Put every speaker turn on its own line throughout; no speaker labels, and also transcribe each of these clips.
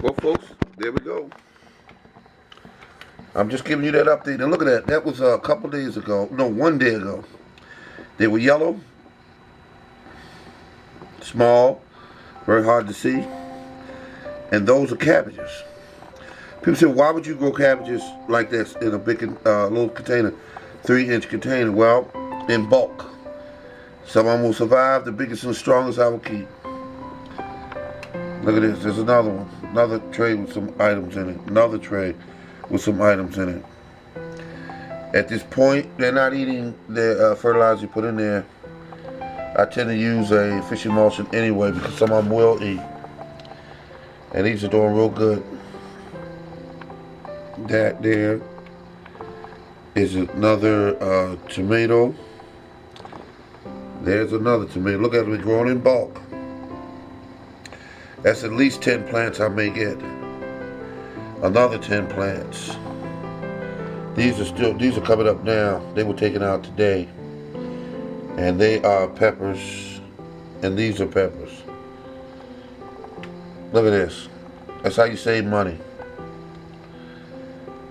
Well, folks, there we go. I'm just giving you that update. And look at that. That was a couple days ago. No, 1 day ago. They were yellow, small, very hard to see. And those are cabbages. People say, why would you grow cabbages like this in a big little container, 3-inch container? Well, in bulk. Some of them will survive. The biggest and the strongest I will keep. Look at this. There's another one. Another tray with some items in it. Another tray with some items in it. At this point, they're not eating the fertilizer you put in there. I tend to use a fish emulsion anyway because some of them will eat. And these are doing real good. That there is another tomato. There's another tomato. Look at them growing in bulk. That's at least 10 plants I may get. Another 10 plants. These are coming up now. They were taken out today. And they are peppers. And these are peppers. Look at this. That's how you save money.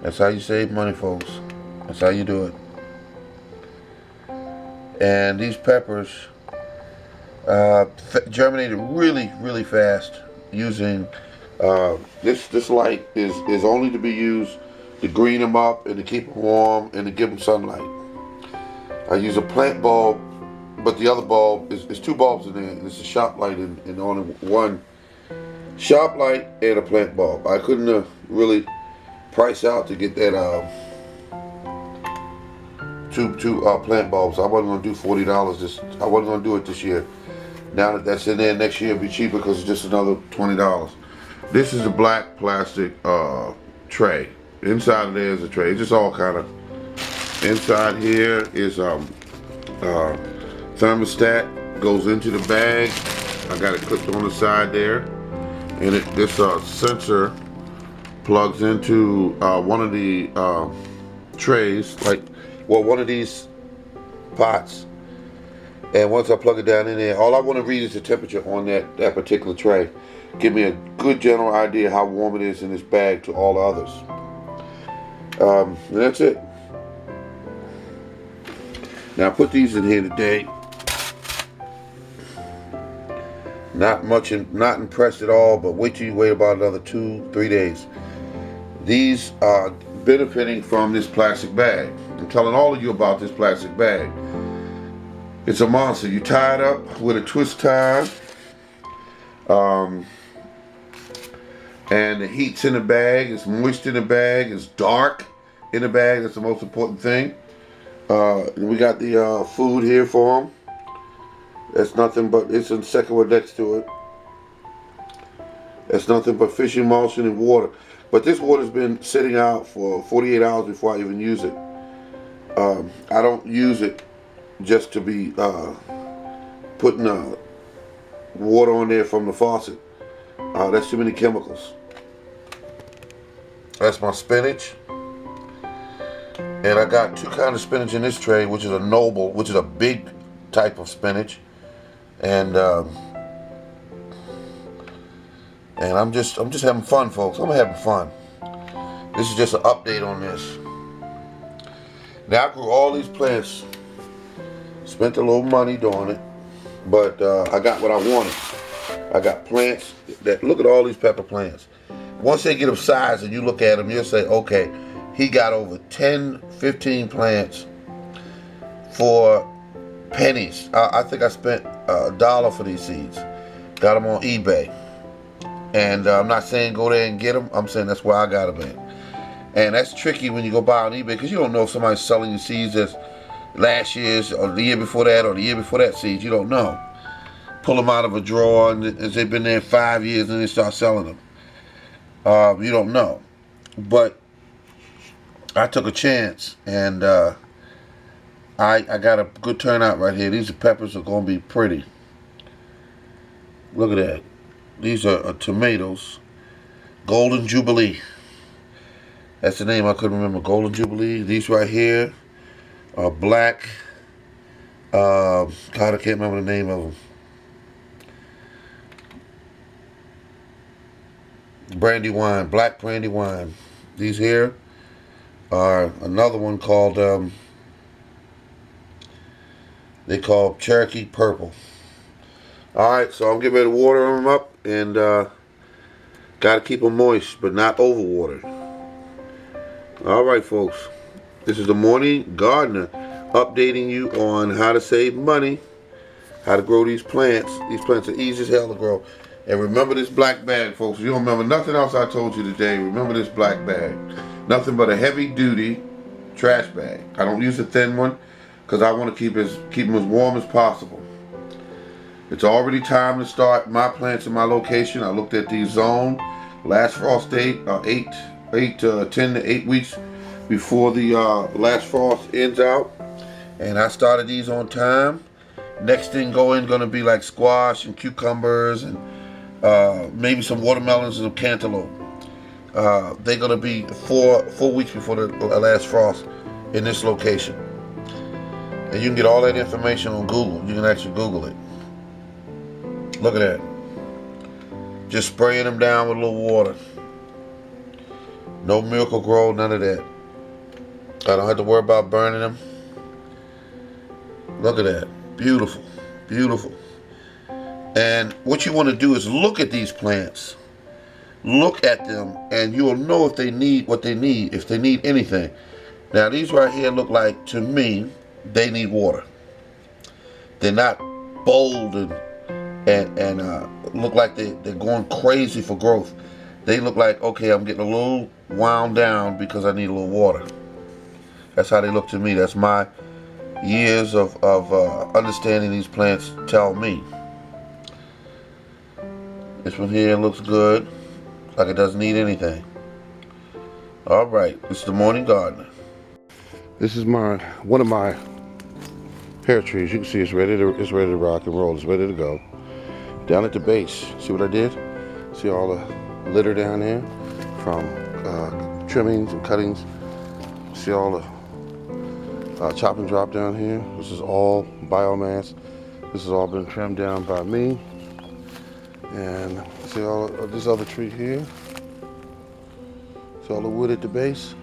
That's how you save money, folks. That's how you do it. And these peppers germinated really, really fast using this light is only to be used to green them up and to keep them warm and to give them sunlight. I use a plant bulb, but the other bulb is 2 bulbs in there, and it's a shop light and only one shop light and a plant bulb. I couldn't really price out to get that two plant bulbs. I wasn't gonna do $40. I wasn't gonna do it this year. Now that that's in there, next year it'll be cheaper because it's just another $20. This is a black plastic tray. Inside of there is a tray. It's just all kind of. Inside here is thermostat goes into the bag. I got it clipped on the side there, and this sensor plugs into one of the trays, one of these pots. And once I plug it down in there, all I want to read is the temperature on that particular tray. Give me a good general idea how warm it is in this bag to all the others. And that's it. Now I put these in here today. Not impressed at all, but wait till you wait about another 2-3 days. These are benefiting from this plastic bag. I'm telling all of you about this plastic bag. It's a monster. You tie it up with a twist tie, and the heat's in the bag. It's moist in the bag. It's dark in the bag. That's the most important thing. We got the food here for them. That's nothing but, it's in the second one next to it. That's nothing but fish emulsion and water. But this water's been sitting out for 48 hours before I even use it. I don't use it just to be putting water on there from the faucet. That's too many chemicals. That's my spinach. And I got 2 kinds of spinach in this tray, which is a noble, which is a big type of spinach. And I'm just having fun, folks. I'm having fun. This is just an update on this. Now I grew all these plants. Spent a little money doing it, but I got what I wanted. I got plants that, look at all these pepper plants. Once they get of size and you look at them, you'll say, okay, he got over 10, 15 plants for pennies. I think I spent $1 for these seeds. Got them on eBay. And I'm not saying go there and get them. I'm saying that's where I got them at. And that's tricky when you go buy on eBay because you don't know if somebody's selling you seeds that's last year's or the year before that or the year before that seeds. You don't know. Pull them out of a drawer and they've been there 5 years and they start selling them. You don't know. But I took a chance and I got a good turnout right here. These peppers are going to be pretty. Look at that. These are tomatoes. Golden Jubilee. That's the name I couldn't remember. Golden Jubilee. These right here are black. God, I can't remember the name of them. Brandywine, black brandywine. These here are another one called, they call Cherokee Purple. Alright, so I'm getting ready to water them up, and gotta keep them moist, but not overwatered. Alright, folks. This is the Morning Gardener updating you on how to save money, how to grow these plants. These plants are easy as hell to grow. And remember this black bag, folks. If you don't remember nothing else I told you today, remember this black bag. Nothing but a heavy-duty trash bag. I don't use a thin one because I want to keep them as warm as possible. It's already time to start my plants in my location. I looked at the zone. Last frost date, 10 to 8 weeks before the last frost ends out. And I started these on time. Next thing going to be like squash and cucumbers and maybe some watermelons and some cantaloupe. They're going to be 4 weeks before the last frost in this location. And you can get all that information on Google. You can actually Google it. Look at that. Just spraying them down with a little water. No Miracle Grow, none of that. I don't have to worry about burning them. Look at that. Beautiful. Beautiful. And what you want to do is look at these plants. Look at them and you'll know if they need what they need, if they need anything. Now these right here look like, to me, they need water. They're not bold and look like they're going crazy for growth. They look like, okay, I'm getting a little wound down because I need a little water. That's how they look to me. That's my years of understanding these plants tell me. This one here looks good, like it doesn't need anything. All right, this is the Morning Gardener. This is one of my pear trees. You can see it's ready to rock and roll. It's ready to go. Down at the base, see what I did? See all the litter down there from trimmings and cuttings. See all the chop and drop down here. This is all biomass. This has all been trimmed down by me. And see all of this other tree here. See all the wood at the base.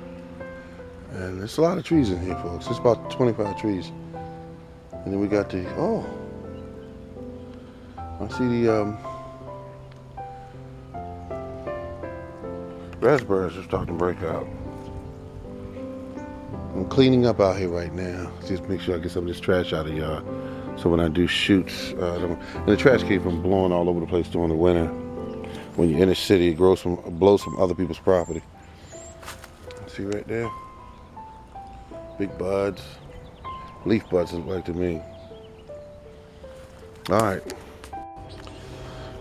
And there's a lot of trees in here, folks. It's about 25 trees. And then we got the, I see the raspberries are starting to break out. I'm cleaning up out here right now. Just make sure I get some of this trash out of the yard. So when I do shoots, and the trash keeps from blowing all over the place during the winter. When you're in the city, it blows from other people's property. See right there? Big buds. Leaf buds look like to me. Alright.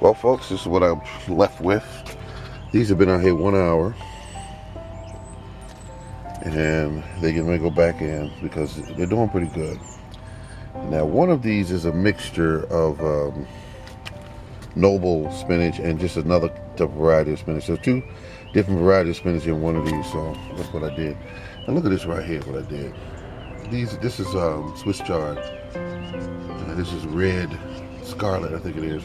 Well, folks, this is what I'm left with. These have been out here 1 hour. And they're getting ready to go back in because they're doing pretty good. Now, one of these is a mixture of noble spinach and just another type of variety of spinach. So 2 different varieties of spinach in one of these. So that's what I did. And look at this right here, what I did. This is Swiss chard. This is red scarlet, I think it is.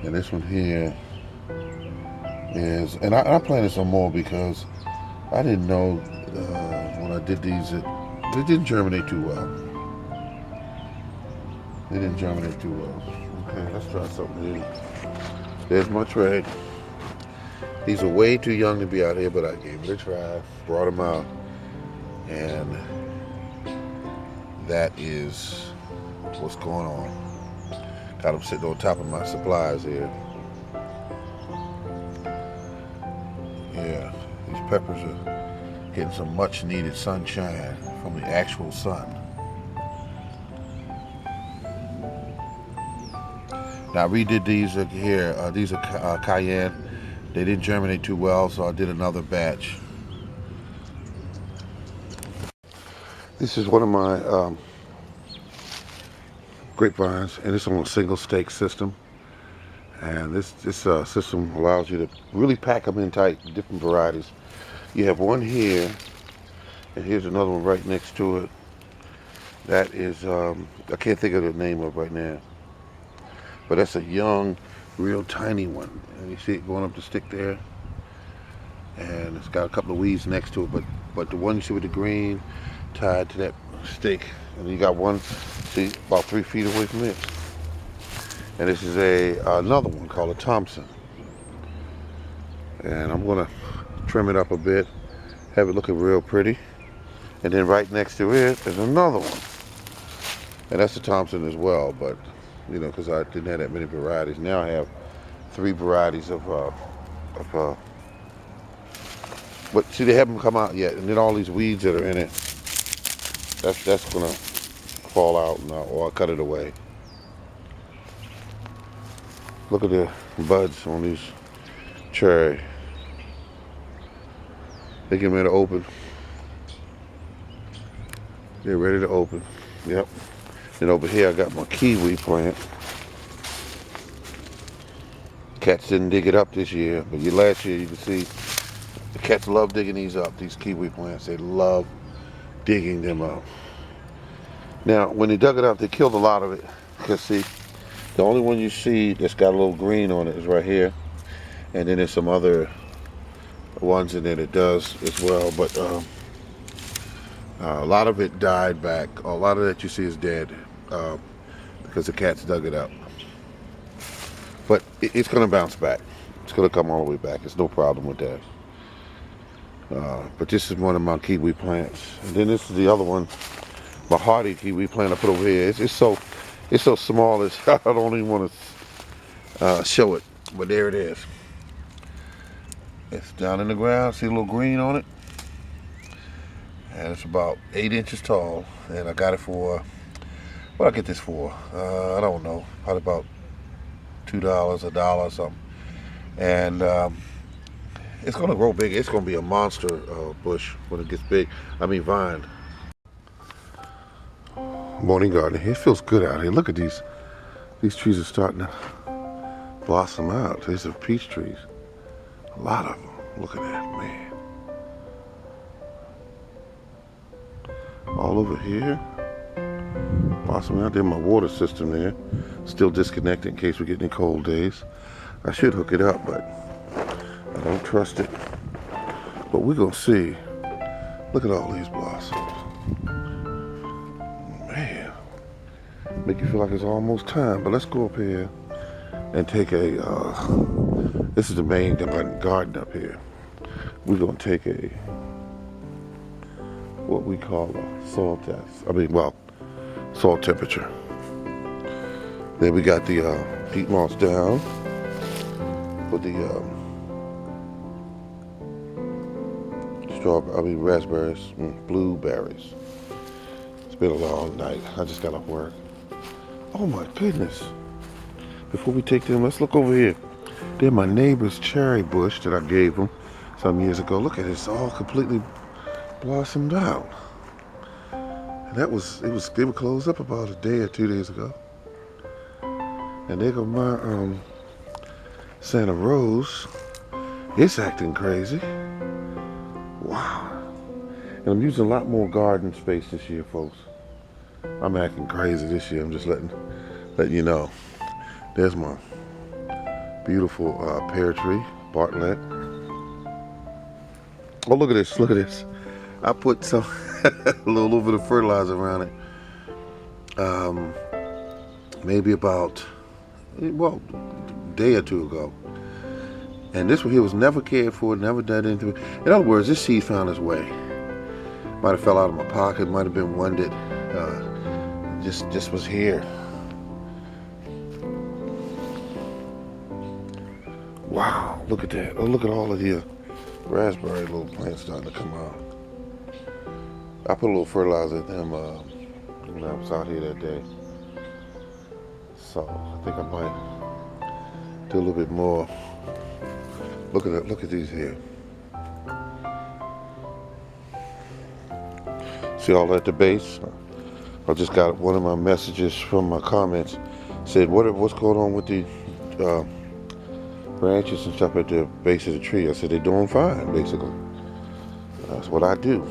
And this one here is, and I planted some more because I didn't know when I did these, it didn't germinate too well. They didn't germinate too well. Okay, let's try something new. There's my tray. These are way too young to be out here, but I gave it a try, brought them out, and that is what's going on. Got them sitting on top of my supplies here. Yeah, these peppers are getting some much needed sunshine from the actual sun. Now I redid these here. These are cayenne. They didn't germinate too well, so I did another batch. This is one of my grapevines, and it's on a single stake system. And this system allows you to really pack them in tight, different varieties. You have one here, and here's another one right next to it. That is, I can't think of the name of it right now. But that's a young real tiny one. And you see it going up the stick there, and it's got a couple of weeds next to it, but the one you see with the green tied to that stick, and you got one, see, about 3 feet away from it. And this is another one called a Thompson. And I'm gonna trim it up a bit, have it looking real pretty. And then right next to it is another one. And that's a Thompson as well, but you know, because I didn't have that many varieties. Now I have 3 varieties of but see, they haven't come out yet. And then all these weeds that are in it, that's gonna fall out now, or I'll cut it away. Look at the buds on these cherry. They get ready to open. They're ready to open. Yep. And over here I got my kiwi plant. Cats didn't dig it up this year, but last year you can see the cats love digging these up, these kiwi plants. They love digging them up. Now, when they dug it up, they killed a lot of it. Because see, the only one you see that's got a little green on it is right here. And then there's some other ones in there that does as well. But a lot of it died back. A lot of that you see is dead because the cats dug it up. But it's going to bounce back. It's going to come all the way back. There's no problem with that. But this is one of my kiwi plants. And then this is the other one, my hardy kiwi plant I put over here. It's so small that I don't even want to show it. But there it is. It's down in the ground. See a little green on it? And it's about 8 inches tall. And I got it for, what did I get this for? I don't know. Probably about $2, $1 or something. And it's going to grow big. It's going to be a monster bush when it gets big. I mean vine. Morning garden. It feels good out here. Look at these. These trees are starting to blossom out. These are peach trees. A lot of them. Look at that, man. All over here. Blossoming out there. My water system there. Still disconnected in case we get any cold days. I should hook it up, but I don't trust it. But we're going to see. Look at all these blossoms. Man. Make you feel like it's almost time. But let's go up here and take a, this is the main garden up here. We're going to take a, what we call a soil test. Soil temperature. Then we got the peat moss down. Put the raspberries, blueberries. It's been a long night. I just got off work. Oh my goodness. Before we take them, let's look over here. They're my neighbor's cherry bush that I gave them some years ago. Look at it, it's all completely blossomed out. And they were closed up about a day or 2 days ago. And there go my Santa Rose. It's acting crazy. Wow. And I'm using a lot more garden space this year, folks. I'm acting crazy this year. I'm just letting you know. There's my beautiful pear tree, Bartlett. Oh, look at this, look at this. I put some, a little bit of fertilizer around it. Maybe about, a day or 2 ago. And this one here was never cared for, never done anything. In other words, this seed found its way. Might have fell out of my pocket, might have been one that just was here. Wow, look at that. Oh, look at all of the raspberry little plants starting to come out. I put a little fertilizer in them when I was out here that day. So I think I might do a little bit more. Look at that, look at these here. See all that at the base? I just got one of my messages from my comments. Said, what's going on with the branches and stuff at the base of the tree? I said, they're doing fine, basically. That's what I do.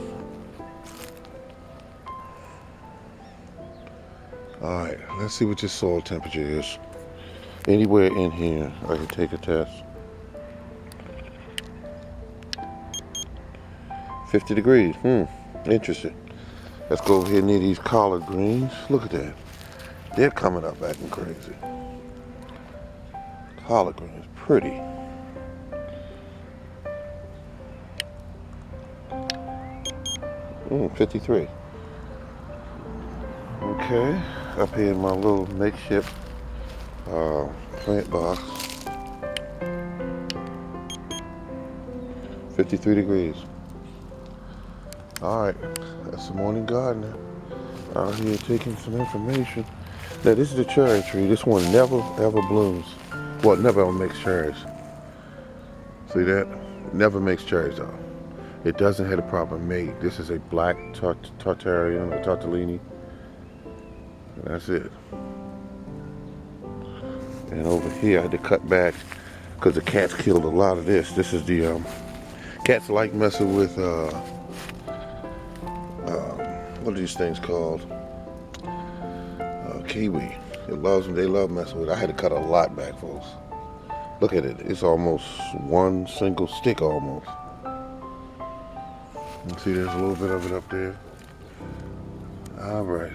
All right, let's see what your soil temperature is. Anywhere in here, I can take a test. 50 degrees. Interesting. Let's go over here near these collard greens. Look at that. They're coming up acting crazy. Collard greens, pretty. Mm, 53. Okay, up here in my little makeshift plant box. 53 degrees. Alright, that's the morning gardener out here taking some information. Now this is a cherry tree. This one never ever blooms. Well, it never ever makes cherries. See that? Never makes cherries though. It doesn't have a proper mate. This is a black Tartarian or Tartellini. And that's it. And over here I had to cut back because the cats killed a lot of this. This is the cats like messing with what are these things called? Kiwi. It loves them. They love messing with it. I had to cut a lot back, folks. Look at it. It's almost one single stick almost. You can see there's a little bit of it up there. All right.